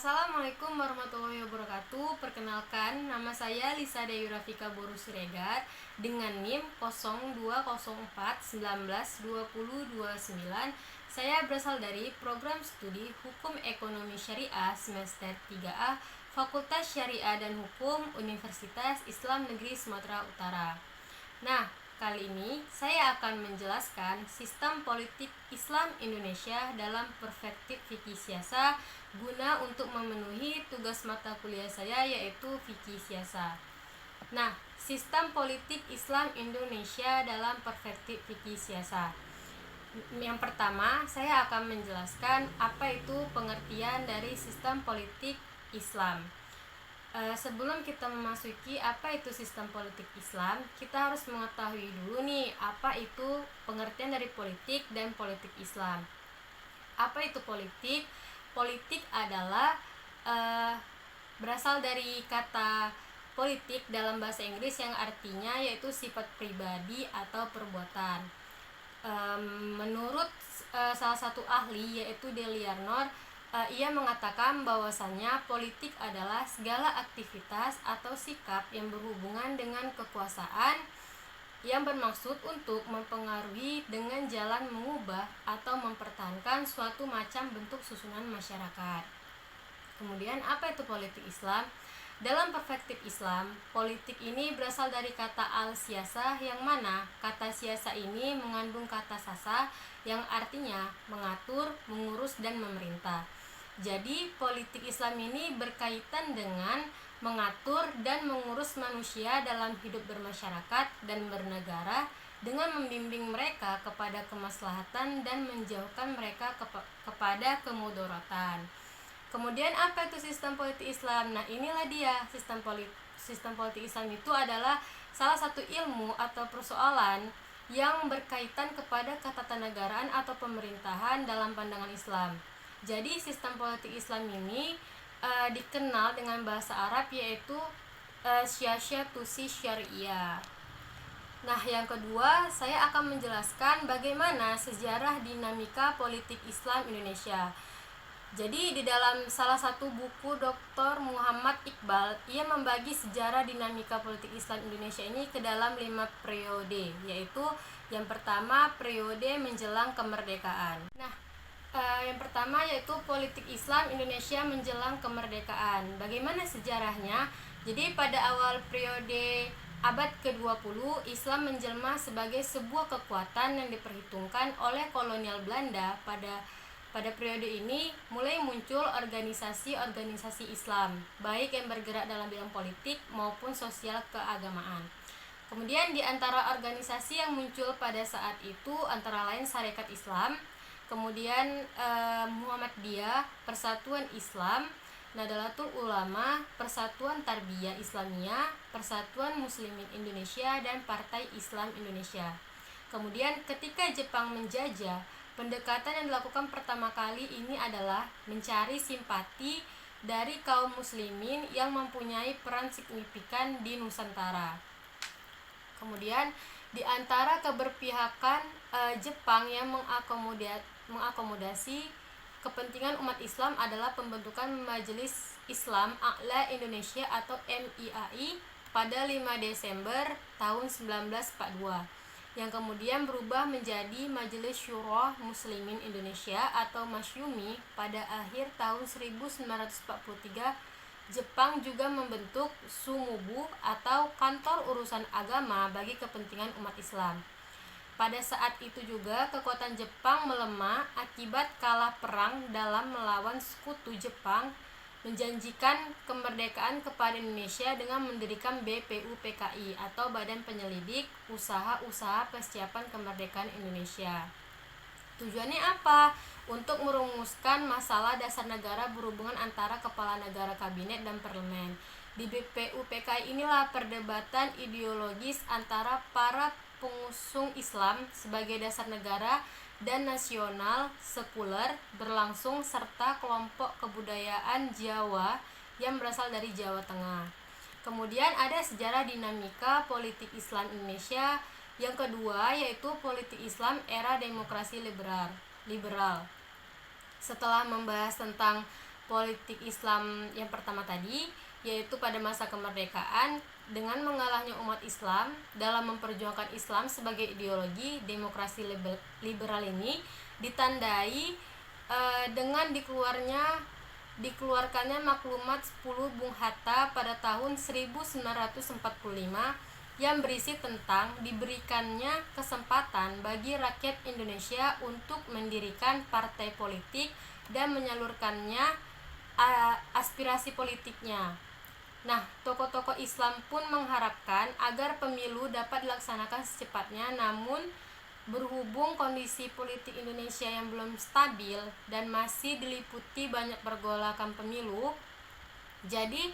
Assalamualaikum warahmatullahi wabarakatuh. Perkenalkan, nama saya Lisa Dewi Rafika Boru Siregar dengan NIM 0204192029. Saya berasal dari program studi Hukum Ekonomi Syariah semester 3A Fakultas Syariah dan Hukum Universitas Islam Negeri Sumatera Utara. Nah, kali ini saya akan menjelaskan sistem politik Islam Indonesia dalam perspektif fikih siasa guna untuk memenuhi tugas mata kuliah saya, yaitu fikih siasa. Nah, sistem politik Islam Indonesia dalam perspektif fikih siasa. Yang pertama, saya akan menjelaskan apa itu pengertian dari sistem politik Islam. Sebelum kita memasuki apa itu sistem politik Islam, kita harus mengetahui dulu nih apa itu pengertian dari politik dan politik Islam. Apa itu politik? Politik adalah berasal dari kata politik dalam bahasa Inggris yang artinya yaitu sifat pribadi atau perbuatan. Menurut salah satu ahli yaitu Deliarnor, ia mengatakan bahwasannya politik adalah segala aktivitas atau sikap yang berhubungan dengan kekuasaan yang bermaksud untuk mempengaruhi dengan jalan mengubah atau mempertahankan suatu macam bentuk susunan masyarakat. Kemudian apa itu politik Islam? Dalam perspektif Islam, politik ini berasal dari kata al-siyasah, yang mana kata siyasah ini mengandung kata sasa yang artinya mengatur, mengurus, dan memerintah. Jadi politik Islam ini berkaitan dengan mengatur dan mengurus manusia dalam hidup bermasyarakat dan bernegara dengan membimbing mereka kepada kemaslahatan dan menjauhkan mereka kepada kemudaratan. Kemudian apa itu sistem politik Islam? Nah, inilah dia sistem politik Islam itu adalah salah satu ilmu atau persoalan yang berkaitan kepada ketatanegaraan atau pemerintahan dalam pandangan Islam. Jadi sistem politik Islam ini dikenal dengan bahasa Arab yaitu Siyasatusi Syariah. Nah, yang kedua, saya akan menjelaskan bagaimana sejarah dinamika politik Islam Indonesia. Jadi di dalam salah satu buku Dr. Muhammad Iqbal, ia membagi sejarah dinamika politik Islam Indonesia ini ke dalam 5 periode, yaitu yang pertama periode menjelang kemerdekaan. Nah, yang pertama yaitu politik Islam Indonesia menjelang kemerdekaan. Bagaimana sejarahnya? Jadi pada awal periode abad ke-20, Islam menjelma sebagai sebuah kekuatan yang diperhitungkan oleh kolonial Belanda. Pada periode ini mulai muncul organisasi-organisasi Islam, baik yang bergerak dalam bidang politik maupun sosial keagamaan. Kemudian di antara organisasi yang muncul pada saat itu antara lain Sarekat Islam, kemudian Muhammadiyah, Persatuan Islam, Nahdlatul Ulama, Persatuan Tarbiyah Islamiyah, Persatuan Muslimin Indonesia, dan Partai Islam Indonesia. Kemudian ketika Jepang menjajah, pendekatan yang dilakukan pertama kali ini adalah mencari simpati dari kaum muslimin yang mempunyai peran signifikan di Nusantara. Kemudian di antara keberpihakan Jepang yang mengakomodasi kepentingan umat Islam adalah pembentukan Majelis Islam A'la Indonesia atau MIAI pada 5 Desember tahun 1942, yang kemudian berubah menjadi Majelis Syuro Muslimin Indonesia atau Masyumi pada akhir tahun 1943. Jepang juga membentuk Sumubu atau Kantor Urusan Agama bagi kepentingan umat Islam. Pada saat itu juga kekuatan Jepang melemah akibat kalah perang dalam melawan sekutu Jepang, menjanjikan kemerdekaan kepada Indonesia dengan mendirikan BPUPKI atau Badan Penyelidik Usaha-Usaha Persiapan Kemerdekaan Indonesia. Tujuannya apa? Untuk merumuskan masalah dasar negara berhubungan antara kepala negara, kabinet, dan parlemen. Di BPUPKI inilah perdebatan ideologis antara para pengusung Islam sebagai dasar negara dan nasional sekuler berlangsung serta kelompok kebudayaan Jawa yang berasal dari Jawa Tengah. Kemudian ada sejarah dinamika politik Islam Indonesia. Yang kedua yaitu politik Islam era demokrasi liberal. Setelah membahas tentang politik Islam yang pertama tadi, yaitu pada masa kemerdekaan dengan mengalahnya umat Islam dalam memperjuangkan Islam sebagai ideologi demokrasi liberal ini ditandai dengan dikeluarkannya maklumat 10 Bung Hatta pada tahun 1945 yang berisi tentang diberikannya kesempatan bagi rakyat Indonesia untuk mendirikan partai politik dan menyalurkannya aspirasi politiknya. Nah, tokoh-tokoh Islam pun mengharapkan agar pemilu dapat dilaksanakan secepatnya, namun berhubung kondisi politik Indonesia yang belum stabil dan masih diliputi banyak pergolakan pemilu, jadi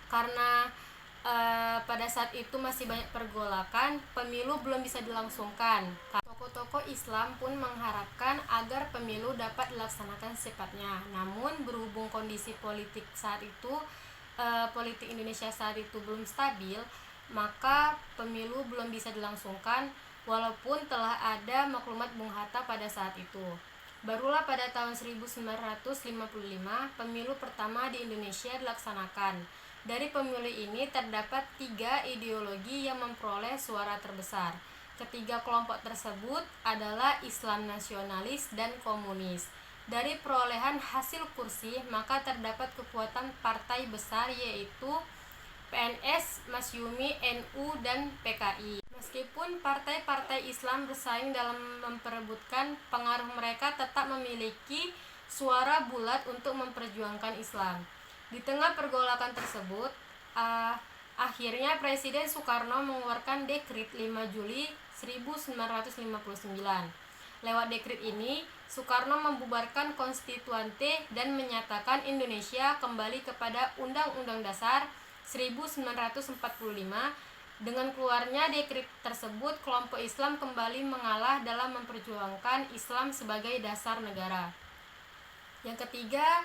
karena pada saat itu masih banyak pergolakan, pemilu belum bisa dilangsungkan. Tokoh-tokoh Islam pun mengharapkan agar pemilu dapat dilaksanakan secepatnya. Namun berhubung kondisi politik saat itu, politik Indonesia saat itu belum stabil, maka pemilu belum bisa dilangsungkan walaupun telah ada maklumat Bung Hatta pada saat itu. Barulah pada tahun 1955 pemilu pertama di Indonesia dilaksanakan. Dari pemilu ini terdapat 3 ideologi yang memperoleh suara terbesar. Ketiga kelompok tersebut adalah Islam nasionalis dan komunis. Dari perolehan hasil kursi, maka terdapat kekuatan partai besar yaitu PNS, Masyumi, NU, dan PKI. Meskipun partai-partai Islam bersaing dalam memperebutkan pengaruh, mereka tetap memiliki suara bulat untuk memperjuangkan Islam. Di tengah pergolakan tersebut, akhirnya Presiden Soekarno mengeluarkan dekrit 5 Juli 1959. Lewat dekrit ini, Soekarno membubarkan Konstituante dan menyatakan Indonesia kembali kepada Undang-Undang Dasar 1945. Dengan keluarnya dekrit tersebut, kelompok Islam kembali mengalah dalam memperjuangkan Islam sebagai dasar negara. Yang ketiga,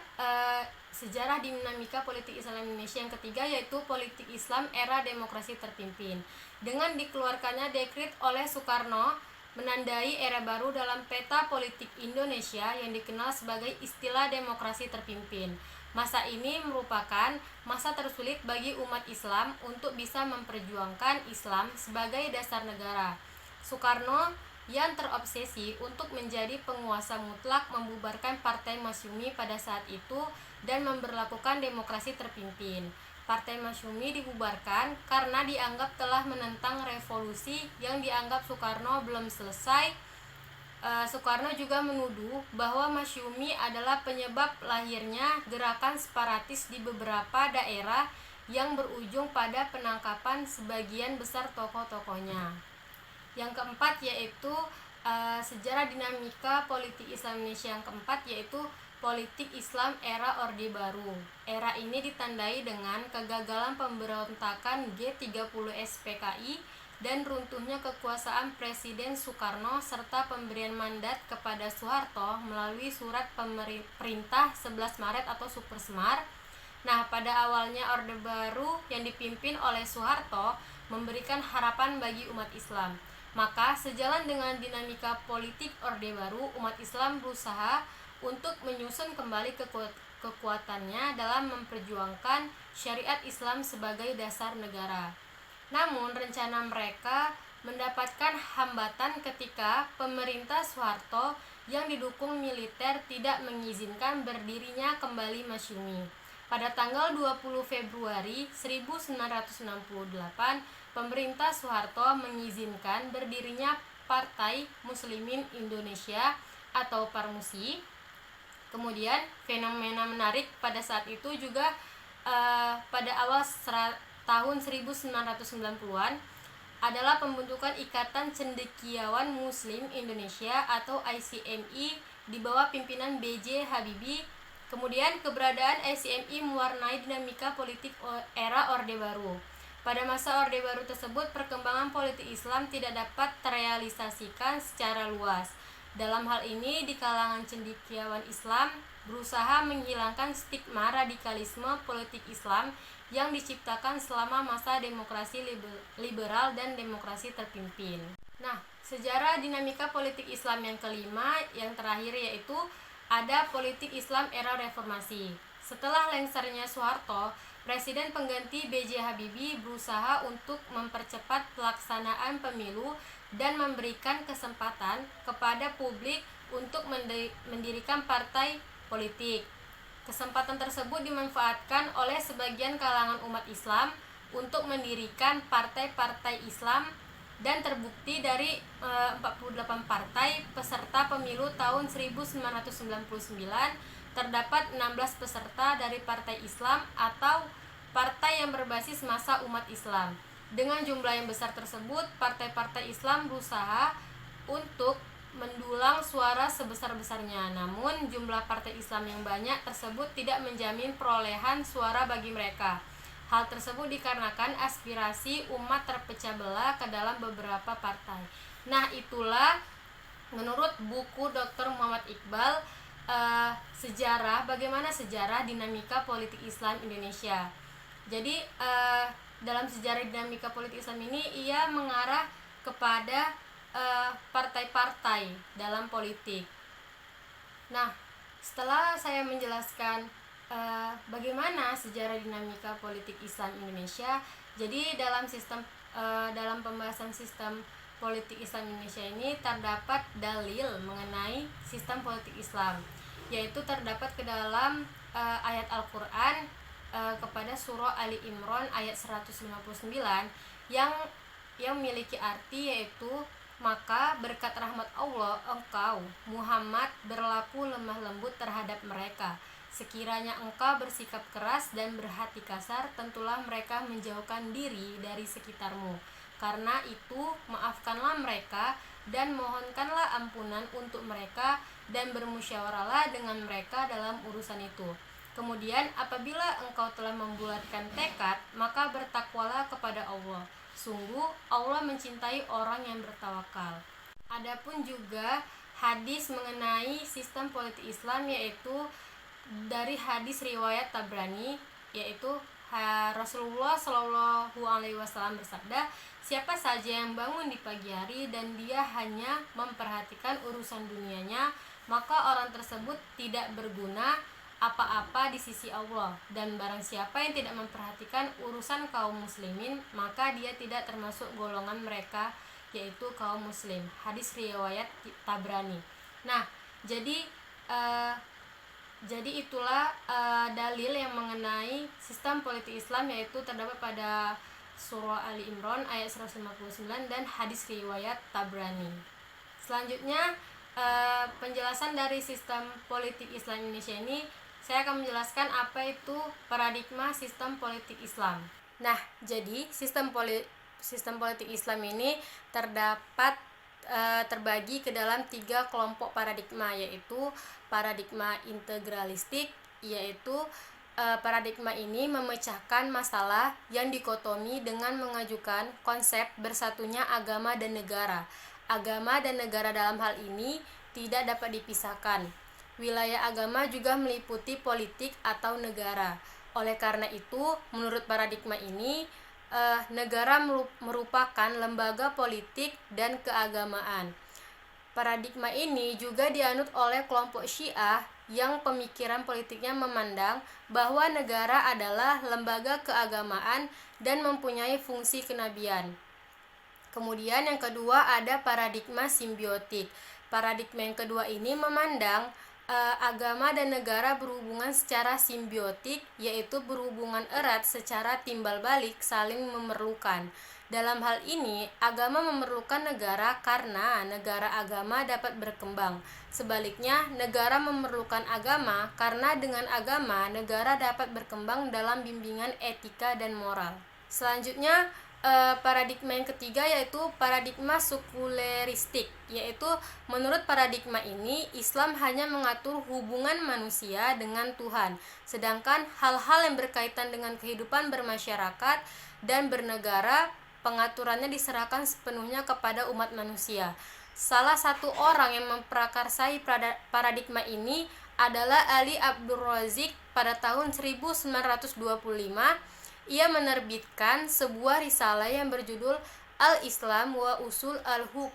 sejarah dinamika politik Islam Indonesia yang ketiga yaitu politik Islam era demokrasi terpimpin. Dengan dikeluarkannya dekrit oleh Soekarno menandai era baru dalam peta politik Indonesia yang dikenal sebagai istilah demokrasi terpimpin. Masa ini merupakan masa tersulit bagi umat Islam untuk bisa memperjuangkan Islam sebagai dasar negara. Soekarno yang terobsesi untuk menjadi penguasa mutlak membubarkan Partai Masyumi pada saat itu dan memberlakukan demokrasi terpimpin. Partai Masyumi dibubarkan karena dianggap telah menentang revolusi yang dianggap Soekarno belum selesai. Soekarno juga menuduh bahwa Masyumi adalah penyebab lahirnya gerakan separatis di beberapa daerah yang berujung pada penangkapan sebagian besar tokoh-tokohnya. Yang keempat yaitu sejarah dinamika politik Islam Indonesia yang keempat yaitu politik Islam era Orde Baru. Era ini ditandai dengan kegagalan pemberontakan G30S PKI dan runtuhnya kekuasaan Presiden Soekarno serta pemberian mandat kepada Soeharto melalui surat perintah 11 Maret atau Super Semar. Nah, pada awalnya Orde Baru yang dipimpin oleh Soeharto memberikan harapan bagi umat Islam. Maka sejalan dengan dinamika politik Orde Baru, umat Islam berusaha untuk menyusun kembali kekuatannya dalam memperjuangkan syariat Islam sebagai dasar negara. Namun rencana mereka mendapatkan hambatan ketika pemerintah Soeharto yang didukung militer tidak mengizinkan berdirinya kembali Masyumi. Pada tanggal 20 Februari 1968, pemerintah Soeharto mengizinkan berdirinya Partai Muslimin Indonesia atau Parmusi. Kemudian fenomena menarik pada saat itu juga pada awal tahun 1990-an adalah pembentukan Ikatan Cendekiawan Muslim Indonesia atau ICMI di bawah pimpinan B.J. Habibie. Kemudian keberadaan ICMI mewarnai dinamika politik era Orde Baru. Pada masa Orde Baru tersebut, perkembangan politik Islam tidak dapat terrealisasikan secara luas. Dalam hal ini, di kalangan cendekiawan Islam berusaha menghilangkan stigma radikalisme politik Islam yang diciptakan selama masa demokrasi liberal dan demokrasi terpimpin. Nah, sejarah dinamika politik Islam yang kelima, yang terakhir yaitu ada politik Islam era reformasi. Setelah lengsernya Soeharto, Presiden pengganti B.J. Habibie berusaha untuk mempercepat pelaksanaan pemilu dan memberikan kesempatan kepada publik untuk mendirikan partai politik. Kesempatan tersebut dimanfaatkan oleh sebagian kalangan umat Islam untuk mendirikan partai-partai Islam, dan terbukti dari 48 partai peserta pemilu tahun 1999 terdapat 16 peserta dari partai Islam atau partai yang berbasis massa umat Islam. Dengan jumlah yang besar tersebut, partai-partai Islam berusaha untuk mendulang suara sebesar-besarnya. Namun, jumlah partai Islam yang banyak tersebut tidak menjamin perolehan suara bagi mereka. Hal tersebut dikarenakan aspirasi umat terpecah belah ke dalam beberapa partai. Nah, itulah menurut buku Dr. Muhammad Iqbal bagaimana sejarah dinamika politik Islam Indonesia. Jadi dalam sejarah dinamika politik Islam ini ia mengarah kepada partai-partai dalam politik. Nah, setelah saya menjelaskan bagaimana sejarah dinamika politik Islam Indonesia, jadi dalam pembahasan sistem politik Islam Indonesia ini terdapat dalil mengenai sistem politik Islam, yaitu terdapat ke dalam ayat Al-Quran kepada surah Ali Imran ayat 159 yang memiliki arti yaitu, maka berkat rahmat Allah engkau Muhammad berlaku lemah lembut terhadap mereka. Sekiranya engkau bersikap keras dan berhati kasar, tentulah mereka menjauhkan diri dari sekitarmu. Karena itu maafkanlah mereka dan mohonkanlah ampunan untuk mereka dan bermusyawarahlah dengan mereka dalam urusan itu. Kemudian apabila engkau telah membulatkan tekad, maka bertakwalah kepada Allah. Sungguh Allah mencintai orang yang bertawakal. Adapun juga hadis mengenai sistem politik Islam, yaitu dari hadis riwayat Tabrani, yaitu Rasulullah Shallallahu Alaihi Wasallam bersabda, siapa saja yang bangun di pagi hari dan dia hanya memperhatikan urusan dunianya, maka orang tersebut tidak berguna apa-apa di sisi Allah. Dan barang siapa yang tidak memperhatikan urusan kaum muslimin, maka dia tidak termasuk golongan mereka, yaitu kaum muslim. Hadis riwayat Tabrani. Nah, jadi itulah dalil yang mengenai sistem politik Islam, yaitu terdapat pada surah Ali Imran ayat 159 dan hadis riwayat Tabrani. Selanjutnya penjelasan dari sistem politik Islam Indonesia ini, saya akan menjelaskan apa itu paradigma sistem politik Islam. Nah, jadi sistem politik Islam ini terbagi ke dalam 3 kelompok paradigma, yaitu paradigma integralistik, yaitu paradigma ini memecahkan masalah yang dikotomi dengan mengajukan konsep bersatunya agama dan negara. Agama dan negara dalam hal ini tidak dapat dipisahkan. Wilayah agama juga meliputi politik atau negara. Oleh karena itu, menurut paradigma ini, negara merupakan lembaga politik dan keagamaan. Paradigma ini juga dianut oleh kelompok Syiah yang pemikiran politiknya memandang bahwa negara adalah lembaga keagamaan dan mempunyai fungsi kenabian. Kemudian yang kedua ada paradigma simbiotik. Paradigma yang kedua ini memandang agama dan negara berhubungan secara simbiotik, yaitu berhubungan erat secara timbal balik saling memerlukan. Dalam hal ini, agama memerlukan negara karena negara agama dapat berkembang. Sebaliknya, negara memerlukan agama karena dengan agama negara dapat berkembang dalam bimbingan etika dan moral. Selanjutnya, paradigma yang ketiga yaitu paradigma sekuleristik, yaitu menurut paradigma ini Islam hanya mengatur hubungan manusia dengan Tuhan, sedangkan hal-hal yang berkaitan dengan kehidupan bermasyarakat dan bernegara pengaturannya diserahkan sepenuhnya kepada umat manusia. Salah satu orang yang memprakarsai paradigma ini adalah Ali Abdul Razik pada tahun 1925. Ia menerbitkan sebuah risalah yang berjudul Al-Islam wa Usul al-Hukm.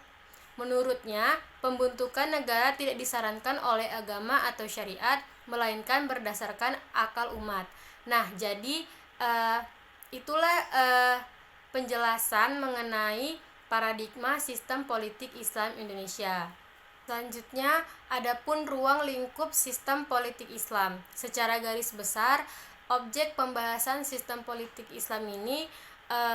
Menurutnya, pembentukan negara tidak disarankan oleh agama atau syariat, melainkan berdasarkan akal umat. Nah, jadi itulah penjelasan mengenai paradigma sistem politik Islam Indonesia. Selanjutnya, adapun ruang lingkup sistem politik Islam. Secara garis besar, objek pembahasan sistem politik Islam ini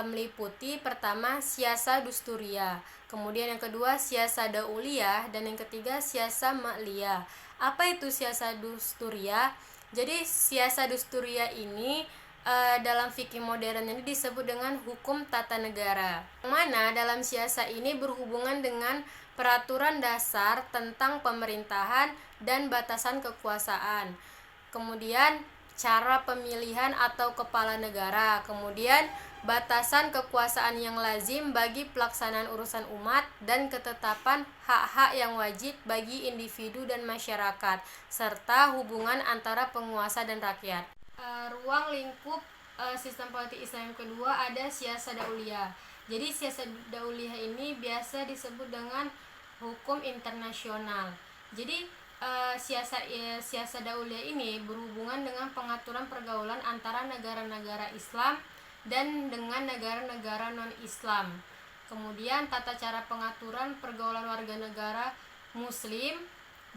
meliputi pertama siasa dusturia, kemudian yang kedua siasa dauliyah, dan yang ketiga siasa ma'liyah. Apa itu siasa dusturia? Jadi siasa dusturia ini dalam fikih modern ini disebut dengan hukum tata negara, yang mana dalam siasa ini berhubungan dengan peraturan dasar tentang pemerintahan dan batasan kekuasaan, kemudian cara pemilihan atau kepala negara, kemudian batasan kekuasaan yang lazim bagi pelaksanaan urusan umat, dan ketetapan hak-hak yang wajib bagi individu dan masyarakat, serta hubungan antara penguasa dan rakyat. Ruang lingkup sistem politik Islam yang kedua ada siasa dauliyah. Jadi siasa dauliyah ini biasa disebut dengan hukum internasional. Jadi siasa dauliyah ini berhubungan dengan pengaturan pergaulan antara negara-negara Islam dan dengan negara-negara non-Islam. Kemudian tata cara pengaturan pergaulan warga negara Muslim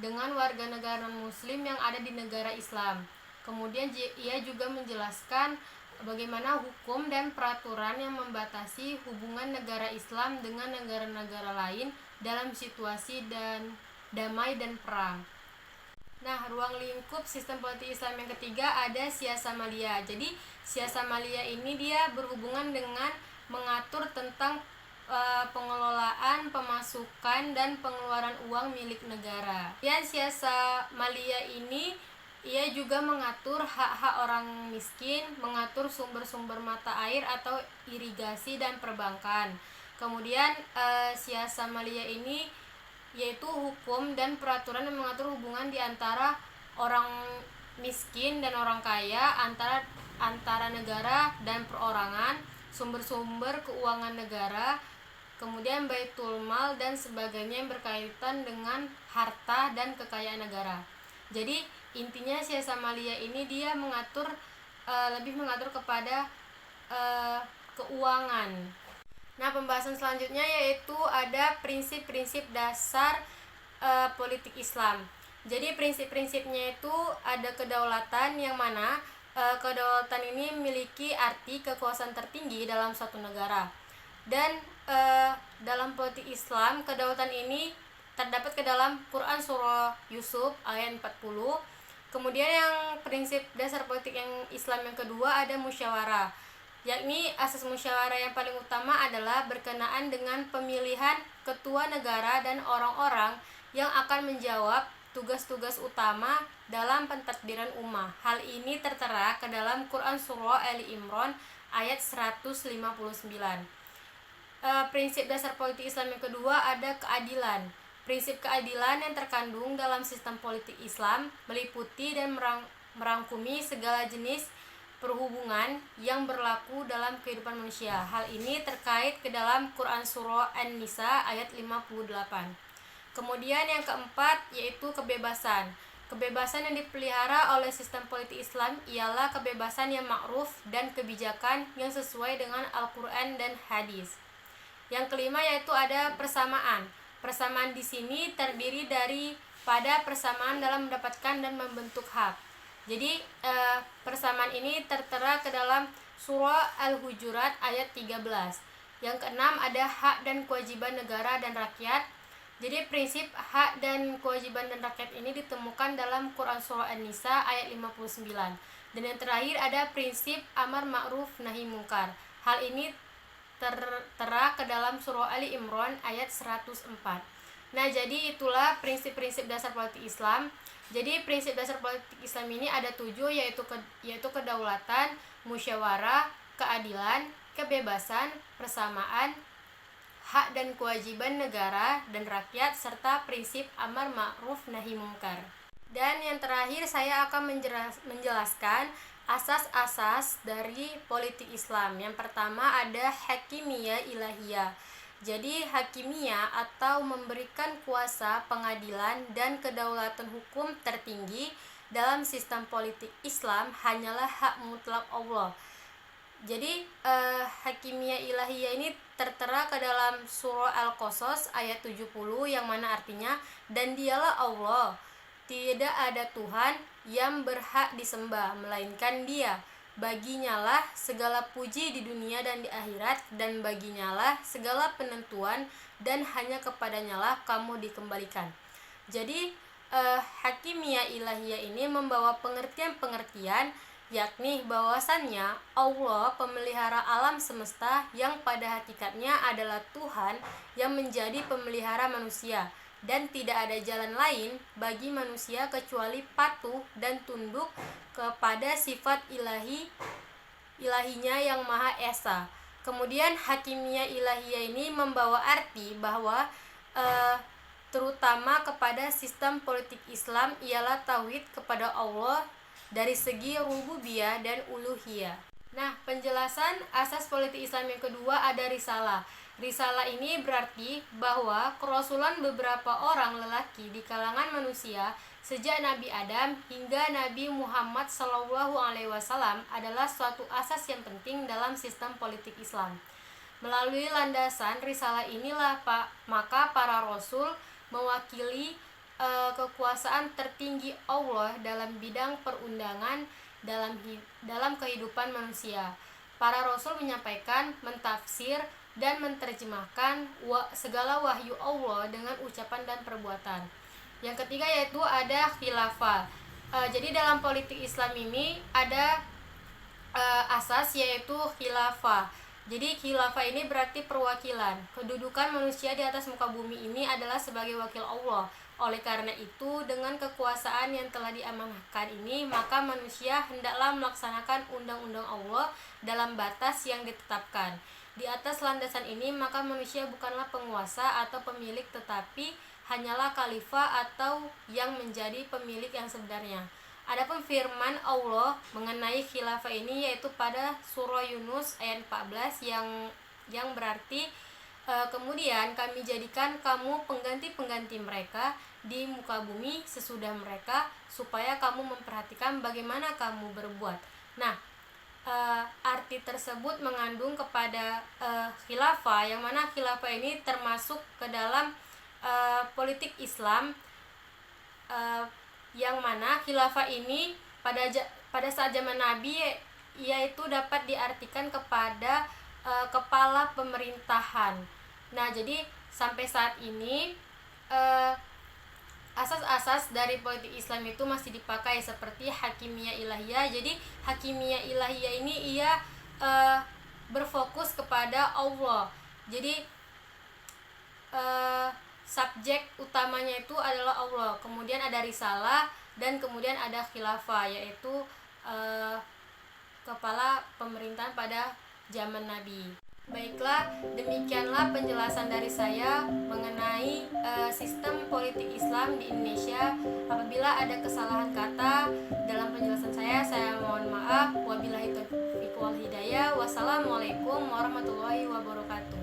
dengan warga negara non-Muslim yang ada di negara Islam. Kemudian ia juga menjelaskan bagaimana hukum dan peraturan yang membatasi hubungan negara Islam dengan negara-negara lain dalam situasi dan damai dan perang. Nah, ruang lingkup sistem politik Islam yang ketiga ada siasa maliyah. Jadi, siasa maliyah ini dia berhubungan dengan mengatur tentang pengelolaan, pemasukan, dan pengeluaran uang milik negara. Dan siasa maliyah ini ia juga mengatur hak-hak orang miskin, mengatur sumber-sumber mata air atau irigasi dan perbankan. Kemudian siasa maliyah ini yaitu hukum dan peraturan yang mengatur hubungan di antara orang miskin dan orang kaya, antara negara dan perorangan, sumber-sumber keuangan negara, kemudian baitul mal dan sebagainya yang berkaitan dengan harta dan kekayaan negara. Jadi intinya siasa maliyah ini dia lebih mengatur kepada keuangan. Nah, pembahasan selanjutnya yaitu ada prinsip-prinsip dasar politik Islam. Jadi prinsip-prinsipnya itu ada kedaulatan, yang mana kedaulatan ini memiliki arti kekuasaan tertinggi dalam suatu negara. Dan dalam politik Islam, kedaulatan ini terdapat ke dalam Quran surah Yusuf ayat 40. Kemudian yang prinsip dasar politik yang Islam yang kedua ada musyawarah, yakni asas musyawarah yang paling utama adalah berkenaan dengan pemilihan ketua negara dan orang-orang yang akan menjawab tugas-tugas utama dalam pentadbiran ummah. Hal ini tertera ke dalam Quran surah Ali Imran ayat 159. Prinsip dasar politik Islam yang kedua ada keadilan. Prinsip keadilan yang terkandung dalam sistem politik Islam meliputi dan merangkumi segala jenis perhubungan yang berlaku dalam kehidupan manusia. Hal ini terkait ke dalam Quran surah An-Nisa ayat 58. Kemudian yang keempat yaitu kebebasan. Kebebasan yang dipelihara oleh sistem politik Islam ialah kebebasan yang ma'ruf dan kebijakan yang sesuai dengan Al-Quran dan hadis. Yang kelima yaitu ada persamaan. Persamaan di sini terdiri pada persamaan dalam mendapatkan dan membentuk hak. Jadi persamaan ini tertera ke dalam surah Al-Hujurat ayat 13. Yang keenam ada hak dan kewajiban negara dan rakyat. Jadi prinsip hak dan kewajiban dan rakyat ini ditemukan dalam Quran surah An-Nisa ayat 59. Dan yang terakhir ada prinsip amar ma'ruf nahi mungkar. Hal ini tertera ke dalam surah Ali Imran ayat 104. Nah, jadi itulah prinsip-prinsip dasar politik Islam. Jadi prinsip dasar politik Islam ini ada 7, yaitu kedaulatan, musyawarah, keadilan, kebebasan, persamaan, hak dan kewajiban negara dan rakyat, serta prinsip amar ma'ruf nahi mungkar. Dan yang terakhir saya akan menjelaskan asas-asas dari politik Islam. Yang pertama ada hakimiyah ilahiyah. Jadi hakimiyah atau memberikan kuasa pengadilan dan kedaulatan hukum tertinggi dalam sistem politik Islam hanyalah hak mutlak Allah. Jadi hakimiyah ilahiyah ini tertera ke dalam surah Al-Qasas ayat 70 yang mana artinya, dan dialah Allah, tidak ada Tuhan yang berhak disembah melainkan Dia. Baginya lah segala puji di dunia dan di akhirat, dan baginya lah segala penentuan, dan hanya kepadanya lah kamu dikembalikan. Jadi hakimiyah ilahiyah ini membawa pengertian-pengertian, yakni bahwasannya Allah pemelihara alam semesta yang pada hakikatnya adalah Tuhan yang menjadi pemelihara manusia, dan tidak ada jalan lain bagi manusia kecuali patuh dan tunduk kepada sifat ilahinya yang Maha Esa. Kemudian hakimiyah ilahiyah ini membawa arti bahwa terutama kepada sistem politik Islam ialah tauhid kepada Allah dari segi rububiyah dan uluhiyah. Nah, penjelasan asas politik Islam yang kedua ada risalah. Risalah ini berarti bahwa kerasulan beberapa orang lelaki di kalangan manusia sejak Nabi Adam hingga Nabi Muhammad SAW adalah suatu asas yang penting dalam sistem politik Islam. Melalui landasan risalah inilah maka para rasul mewakili kekuasaan tertinggi Allah dalam bidang perundangan dalam kehidupan manusia. Para rasul menyampaikan, mentafsir, dan menerjemahkan segala wahyu Allah dengan ucapan dan perbuatan. Yang ketiga yaitu ada khilafah. Jadi dalam politik Islam ini ada asas yaitu khilafah. Jadi khilafah ini berarti perwakilan. Kedudukan manusia di atas muka bumi ini adalah sebagai wakil Allah. Oleh karena itu, dengan kekuasaan yang telah diamanahkan ini, maka manusia hendaklah melaksanakan undang-undang Allah dalam batas yang ditetapkan. Di atas landasan ini, maka manusia bukanlah penguasa atau pemilik, tetapi hanyalah khalifah atau yang menjadi pemilik yang sebenarnya. Adapun firman Allah mengenai khilafah ini yaitu pada surah Yunus ayat 14 yang berarti kemudian kami jadikan kamu pengganti-pengganti mereka di muka bumi sesudah mereka, supaya kamu memperhatikan bagaimana kamu berbuat. Nah, arti tersebut mengandung kepada khilafah, yang mana khilafah ini termasuk ke dalam politik Islam, yang mana khilafah ini pada saat zaman Nabi yaitu dapat diartikan kepada kepala pemerintahan. Nah, jadi sampai saat ini asas-asas dari politik Islam itu masih dipakai seperti hakimiyah ilahiyah. Jadi hakimiyah ilahiyah ini ia berfokus kepada Allah. Jadi subjek utamanya itu adalah Allah. Kemudian ada risalah dan kemudian ada khilafah, yaitu kepala pemerintahan pada zaman Nabi. Baiklah, demikianlah penjelasan dari saya mengenai sistem politik Islam di Indonesia. Apabila ada kesalahan kata dalam penjelasan saya mohon maaf. Wabillahi taufiq wal hidayah. Wassalamualaikum warahmatullahi wabarakatuh.